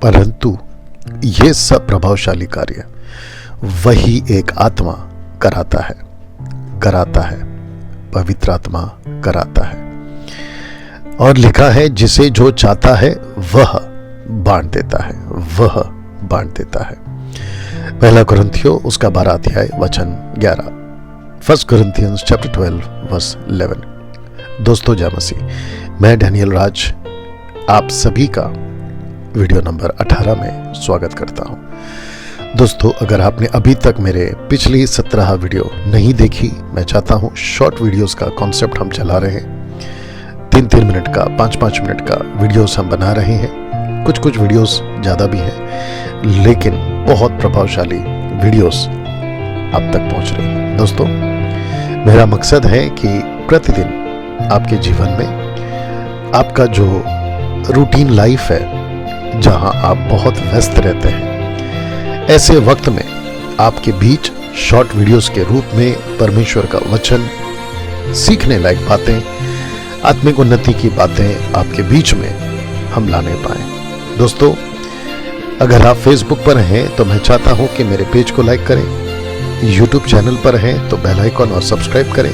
परंतु ये सब प्रभावशाली कार्य वही एक आत्मा कराता है, पवित्र आत्मा कराता है। और लिखा है जिसे जो चाहता है वह बांट देता है। पहला कुरिन्थियों उसका 12 अध्याय वचन 11, 1 Corinthians chapter 12 verse 11। दोस्तों जय मसीह, मैं डैनियल राज आप सभी का वीडियो नंबर 18 में स्वागत करता हूं। दोस्तों अगर आपने अभी तक मेरे पिछली 17 वीडियो नहीं देखी, मैं चाहता हूं शॉर्ट वीडियोस का कॉन्सेप्ट हम चला रहे हैं। 3-3 मिनट का 5-5 मिनट का वीडियोस हम बना रहे हैं। कुछ वीडियोस ज़्यादा भी हैं, लेकिन बहुत प्रभावशाली वीडियोस आप तक पहुंच रही हैं। दोस्तों मेरा मकसद है कि प्रतिदिन आपके जीवन में आपका जो रूटीन लाइफ है, जहां आप बहुत व्यस्त रहते हैं, ऐसे वक्त में आपके बीच शॉर्ट वीडियोस के रूप में परमेश्वर का वचन, सीखने लायक बातें, आत्मिक उन्नति की बातें आपके बीच में हम लाने पाएं। दोस्तों अगर आप फेसबुक पर हैं तो मैं चाहता हूं कि मेरे पेज को लाइक करें, यूट्यूब चैनल पर हैं तो बेल आइकन और सब्सक्राइब करें,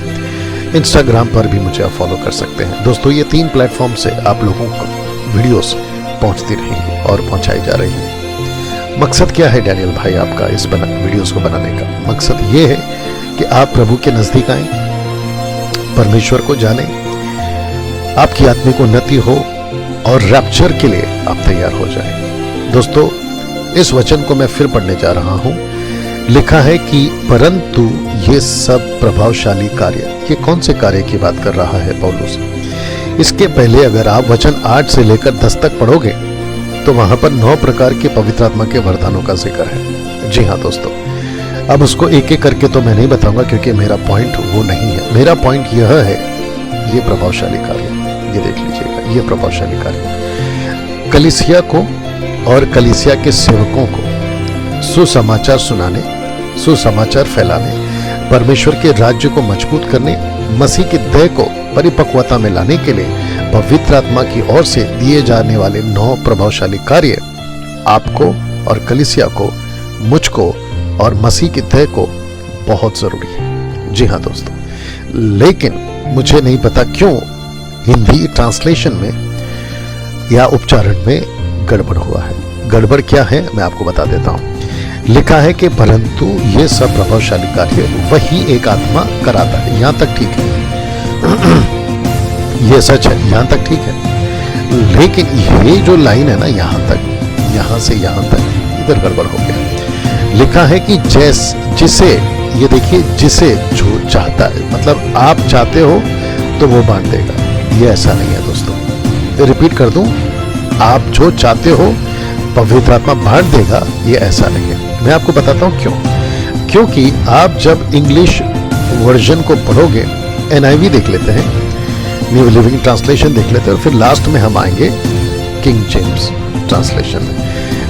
इंस्टाग्राम पर भी मुझे आप फॉलो कर सकते हैं। दोस्तों ये 3 प्लेटफॉर्म से आप लोगों को वीडियोस पहुंचती रहेंगी और पहुंचाई जा रही है। मकसद क्या है डैनियल भाई आपका इस वीडियोस को बनाने का? मकसद ये है कि आप प्रभु के नजदीक आएं, परमेश्वर को जानें, आपकी आत्मिक उन्नति हो और रैप्चर के लिए आप तैयार हो जाएं। दोस्तों इस वचन को मैं फिर पढ़ने जा रहा हूं। लिखा है कि परंतु ये सब प्रभावशाली कार्य, ये कौन से कार्य की बात कर रहा है पौलुस? इसके पहले अगर आप वचन 8 से लेकर 10 तक पढ़ोगे तो वहां पर 9 प्रकार के पवित्र आत्मा के वरदानों का जिक्र है। जी हाँ दोस्तों, अब उसको एक एक करके तो मैं नहीं बताऊंगा क्योंकि मेरा पॉइंट वो नहीं है। मेरा पॉइंट यह है, ये प्रभावशाली कार्य, ये देख लीजिएगा, ये प्रभावशाली कार्य कलीसिया को और कलीसिया के सेवकों को सुसमाचार सुनाने, सुसमाचार फैलाने, परमेश्वर के राज्य को मजबूत करने, मसीह की देह को परिपक्वता में लाने के लिए पवित्र आत्मा की ओर से दिए जाने वाले 9 प्रभावशाली कार्य आपको और कलीसिया को, मुझको और मसीह की देह को बहुत जरूरी है। जी हाँ दोस्तों, लेकिन मुझे नहीं पता क्यों हिंदी ट्रांसलेशन में या उच्चारण में गड़बड़ हुआ है। गड़बड़ क्या है मैं आपको बता देता हूं। लिखा है कि परंतु ये सब प्रभावशाली कार्य वही एक आत्मा कराता है। यहां तक ठीक है, ये सच है, यहां तक ठीक है, लेकिन ये जो लाइन है ना, यहां से यहां तक इधर गड़बड़ हो गया। लिखा है कि जिसे, ये देखिए, जिसे जो चाहता है, मतलब आप चाहते हो तो वो बांट देगा। ये ऐसा नहीं है दोस्तों, रिपीट कर दूं, आप जो चाहते हो पवित्र आत्मा बांट देगा, ये ऐसा नहीं है। मैं आपको बताता हूं क्यों। क्योंकि आप जब इंग्लिश वर्जन को पढ़ोगे, NIV देख लेते हैं, न्यू लिविंग ट्रांसलेशन देख लेते हैं, और फिर लास्ट में हम आएंगे किंग जेम्स ट्रांसलेशन में।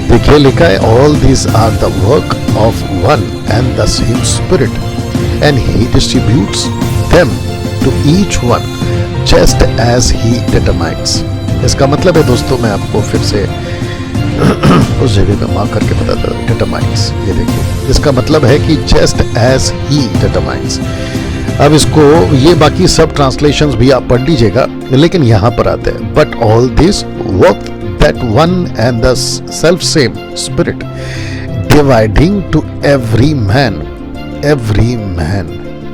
देखिए लिखा है, all these are the work of one and the same spirit and he distributes them to each one just as he determines. इसका मतलब है दोस्तों, मैं आपको फिर से उस जगह पे मार्क करके बताता हूं, डिटरमाइन्स। ये देखिए, इसका मतलब है कि जस्ट एज ही डिटरमाइन्स। अब इसको, ये बाकी सब ट्रांसलेशंस भी आप पढ़ लीजिएगा, लेकिन यहां पर आते हैं, but all this work that one and the self same spirit dividing to every man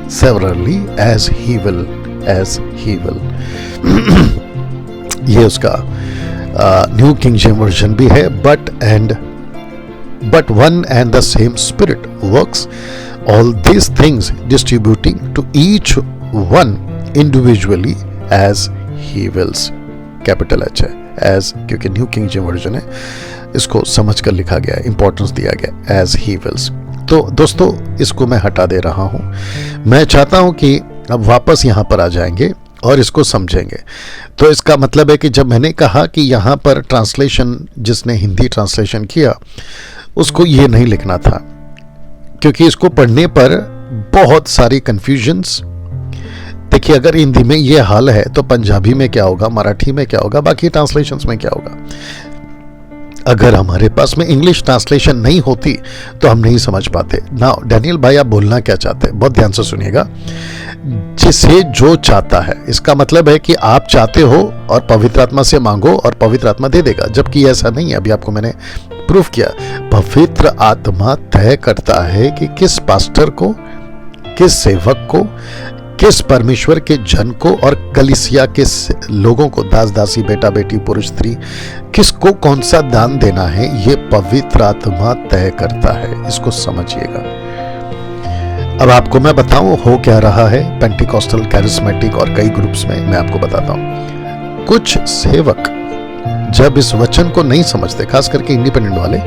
severally as he will। ये उसका न्यू किंग जेम्स वर्जन भी है, but one and the same spirit works all these things distributing to each one individually as he wills. Capital H है, as, क्योंकि new king James version है, इसको समझ कर लिखा गया है, इंपॉर्टेंस दिया गया, एज ही विल्स। तो दोस्तों इसको मैं हटा दे रहा हूं। मैं चाहता हूं कि अब वापस यहां पर आ जाएंगे और इसको समझेंगे। तो इसका मतलब है कि जब मैंने कहा कि यहाँ पर ट्रांसलेशन, जिसने हिंदी ट्रांसलेशन किया, उसको ये नहीं लिखना था, क्योंकि इसको पढ़ने पर बहुत सारी कंफ्यूजन्स। देखिए अगर हिंदी में ये हाल है तो पंजाबी में क्या होगा, मराठी में क्या होगा, बाकी ट्रांसलेशंस में क्या होगा। अगर हमारे पास में इंग्लिश ट्रांसलेशन नहीं होती तो हम नहीं समझ पाते। नाउ डैनियल भाई आप बोलना क्या चाहते हैं, बहुत ध्यान से सुनिएगा। जिसे जो चाहता है, इसका मतलब है कि आप चाहते हो और पवित्र आत्मा से मांगो और पवित्र आत्मा दे देगा, जबकि ऐसा नहीं है। अभी आपको मैंने प्रूफ किया। पवित्र आत्मा तय करता है कि किस पास्टर को, किस सेवक को, किस परमेश्वर के जन को और कलीसिया के लोगों को, दास दासी, बेटा बेटी, पुरुष स्त्री, किसको कौन सा दान देना है, ये पवित्र आत्मा तय करता है। इसको समझिएगा। अब आपको मैं बताऊं हो क्या रहा है पेंटिकॉस्टल, कैरिस्मेटिक और कई ग्रुप्स में। मैं आपको बताता हूं। कुछ सेवक जब इस वचन को नहीं समझते, खास करके इंडिपेंडेंट वाले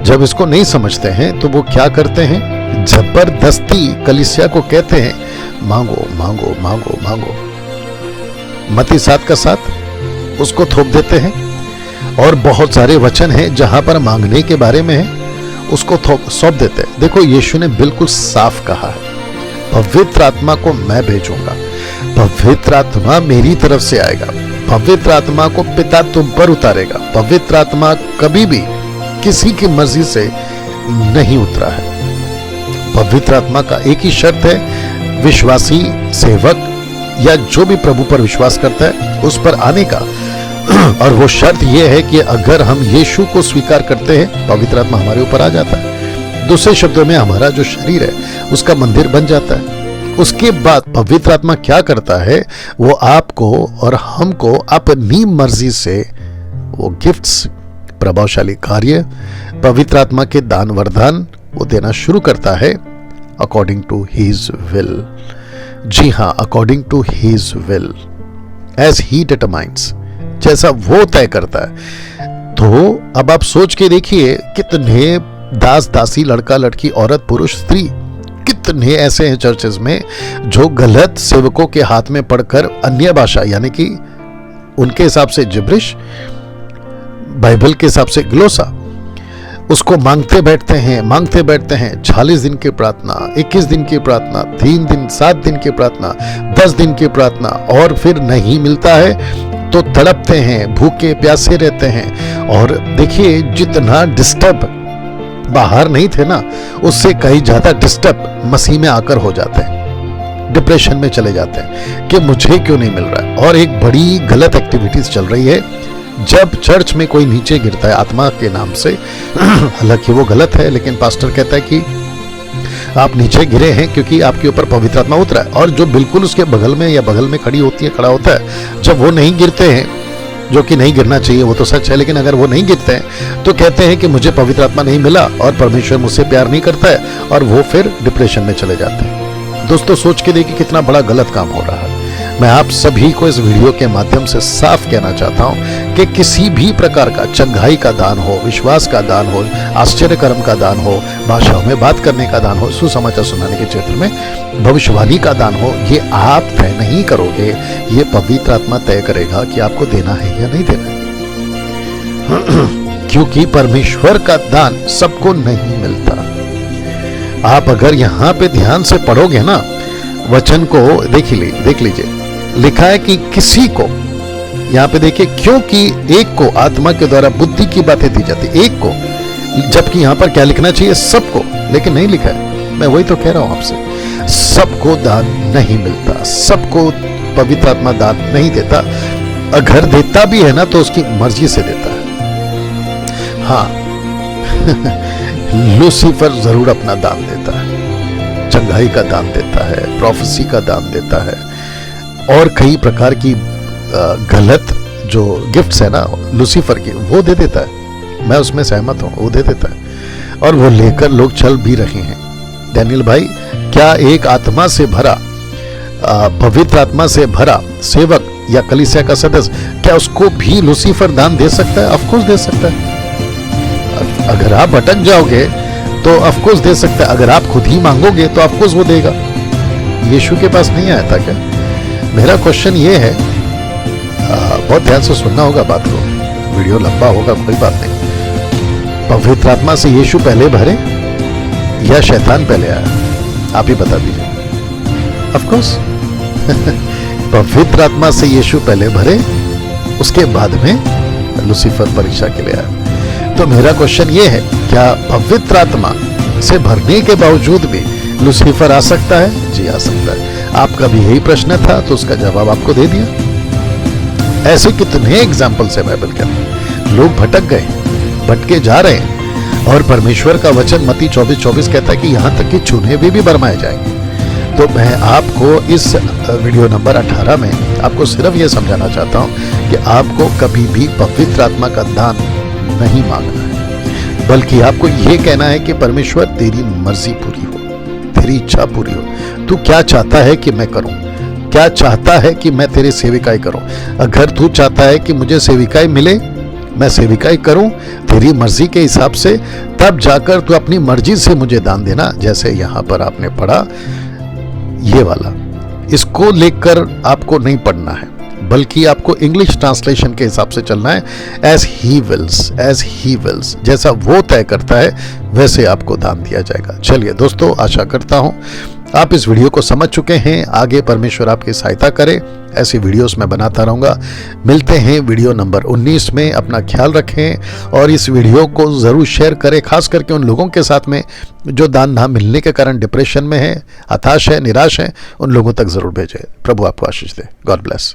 जब इसको नहीं समझते हैं, तो वो क्या करते हैं, जबरदस्ती कलीसिया को कहते हैं मांगो मांगो मांगो मांगो। मत्ती 7 का 7 उसको थोप देते हैं। और बहुत सारे वचन हैं जहां पर मांगने के बारे में है, उसको सौंप देते हैं। देखो यीशु ने बिल्कुल साफ कहा है, पवित्र आत्मा को मैं भेजूंगा, पवित्र आत्मा मेरी तरफ से आएगा, पवित्र आत्मा को पिता तुम पर उतारेगा। पवित्र आत्मा कभी भी किसी की मर्जी से नहीं उतरा है। पवित्र आत्मा का एक ही शर्त है, विश्वासी सेवक या जो भी प्रभु पर विश्वास करता है उस पर आने का। और वो शर्त यह है कि अगर हम यीशु को स्वीकार करते हैं, पवित्र आत्मा हमारे ऊपर आ जाता है। दूसरे शब्दों में हमारा जो शरीर है उसका मंदिर बन जाता है। उसके बाद पवित्र आत्मा क्या करता है, वो आपको और हमको अपनी मर्जी से वो गिफ्ट्स, प्रभावशाली कार्य, पवित्र आत्मा के दान वरदान वो देना शुरू करता है अकॉर्डिंग टू हिज विल। जी हाँ, according to his will, as he determines, जैसा वो तय करता है। तो अब आप सोच के देखिए, कितने दास दासी, लड़का लड़की, औरत पुरुष स्त्री, कितने ऐसे हैं चर्चेस में जो गलत सेवकों के हाथ में पड़कर अन्य भाषा, यानी कि उनके हिसाब से जिब्रिश, बाइबल के हिसाब से ग्लोसा, उसको मांगते बैठते हैं। 40 दिन की प्रार्थना, 21 दिन की प्रार्थना, 3 दिन, 7 दिन की प्रार्थना, 10 दिन की प्रार्थना, और फिर नहीं मिलता है तो तड़पते हैं, भूखे प्यासे रहते हैं। और देखिए, जितना डिस्टर्ब बाहर नहीं थे ना, उससे कहीं ज्यादा डिस्टर्ब मसीह में आकर हो जाते हैं। डिप्रेशन में चले जाते हैं कि मुझे क्यों नहीं मिल रहा है। और एक बड़ी गलत एक्टिविटीज चल रही है, जब चर्च में कोई नीचे गिरता है आत्मा के नाम से, हालांकि वो गलत है, लेकिन पास्टर कहता है कि आप नीचे गिरे हैं क्योंकि आपके ऊपर पवित्र आत्मा उतरा है। और जो बिल्कुल उसके बगल में या बगल में खड़ा होता है, जब वो नहीं गिरते हैं, जो कि नहीं गिरना चाहिए, वो तो सच है, लेकिन अगर वो नहीं गिरते हैं तो कहते हैं कि मुझे पवित्र आत्मा नहीं मिला और परमेश्वर मुझसे प्यार नहीं करता है, और वो फिर डिप्रेशन में चले जाते हैं। दोस्तों सोच के देखिए कितना बड़ा गलत काम हो रहा है। मैं आप सभी को इस वीडियो के माध्यम से साफ कहना चाहता हूं कि किसी भी प्रकार का चंगाई का दान हो, विश्वास का दान हो, आश्चर्य कर्म का दान हो, भाषाओं में बात करने का दान हो, सुसमाचार सुनाने के क्षेत्र में भविष्यवाणी का दान हो, ये आप तय नहीं करोगे, ये पवित्र आत्मा तय करेगा कि आपको देना है या नहीं देना है। क्योंकि परमेश्वर का दान सबको नहीं मिलता। आप अगर यहां पे ध्यान से पढ़ोगे ना वचन को, देख लीजिए, लिखा है कि किसी को, यहां पे देखिए, क्योंकि एक को आत्मा के द्वारा बुद्धि की बातें दी जाती, एक को, जबकि यहां पर क्या लिखना चाहिए, सबको, लेकिन नहीं लिखा है। मैं वही तो कह रहा हूं आपसे, सबको दान नहीं मिलता, सबको पवित्र आत्मा दान नहीं देता। अगर देता भी है ना तो उसकी मर्जी से देता है। हाँ लूसीफर जरूर अपना दान देता है, चंगाई का दान देता है, प्रोफेसी का दान देता है, और कई प्रकार की गलत जो गिफ्ट्स है ना लूसीफर की, वो दे देता है। मैं उसमें सहमत हूं, वो दे देता है, और वो लेकर लोग चल भी रहे हैं। डैनियल भाई, क्या एक आत्मा से भरा, पवित्र आत्मा से भरा सेवक या कलीसिया का सदस्य, क्या उसको भी लूसीफर दान दे सकता है? ऑफ कोर्स दे सकता है। अगर आप भटक जाओगे तो ऑफ कोर्स दे सकता है। अगर आप खुद ही मांगोगे तो ऑफ कोर्स वो देगा। यीशु के पास नहीं आया था क्या? मेरा क्वेश्चन ये है, बहुत ध्यान से सुनना होगा बात को, वीडियो लंबा होगा, कोई बात नहीं। पवित्र आत्मा से यीशु पहले भरे या शैतान पहले आया? आप ही बता दीजिए। ऑफ कोर्स पवित्र आत्मा से यीशु पहले भरे, उसके बाद में लूसीफर परीक्षा के लिए आया। तो मेरा क्वेश्चन ये है, क्या पवित्र आत्मा से भरने के बावजूद भी लूसीफर आ सकता है? जी आ सकता है। आपका भी यही प्रश्न था, तो उसका जवाब आपको दे दिया। ऐसे कितने एग्जाम्पल्स है बाइबल के अंदर। लोग भटक गए, भटके जा रहे हैं, और परमेश्वर का वचन मत्ती 24:24 कहता है कि यहां तक कि चुने भी बरमाए जाएंगे। तो मैं आपको इस वीडियो नंबर 18 में आपको सिर्फ ये समझाना चाहता हूं कि आपको कभी भी पवित्र आत्मा का दान नहीं मांगना है, बल्कि आपको ये कहना है कि परमेश्वर तेरी मर्जी पूरी हो, तेरी इच्छा पूरी हो। तू क्या चाहता है कि मैं करूं? क्या चाहता है कि मैं तेरी सेविकाई करूं? अगर तू चाहता है कि मुझे सेविकाई मिले, मैं सेविकाई करूं तेरी मर्जी के हिसाब से, तब जाकर तू अपनी मर्जी से मुझे दान देना। जैसे यहां पर आपने पढ़ा ये वाला, इसको लेकर आपको नहीं पढ़ना है, बल्कि आपको इंग्लिश ट्रांसलेशन के हिसाब से चलना है। एज ही विल्स, जैसा वो तय करता है वैसे आपको दान दिया जाएगा। चलिए दोस्तों, आशा करता हूं आप इस वीडियो को समझ चुके हैं। आगे परमेश्वर आपकी सहायता करे, ऐसी वीडियोस मैं बनाता रहूंगा। मिलते हैं वीडियो नंबर 19 में। अपना ख्याल रखें और इस वीडियो को जरूर शेयर करें, खास करके उन लोगों के साथ में जो दान ना मिलने के कारण डिप्रेशन में है, हताश है, निराश है, उन लोगों तक जरूर भेजें। प्रभु आपको आशीष दे। God bless.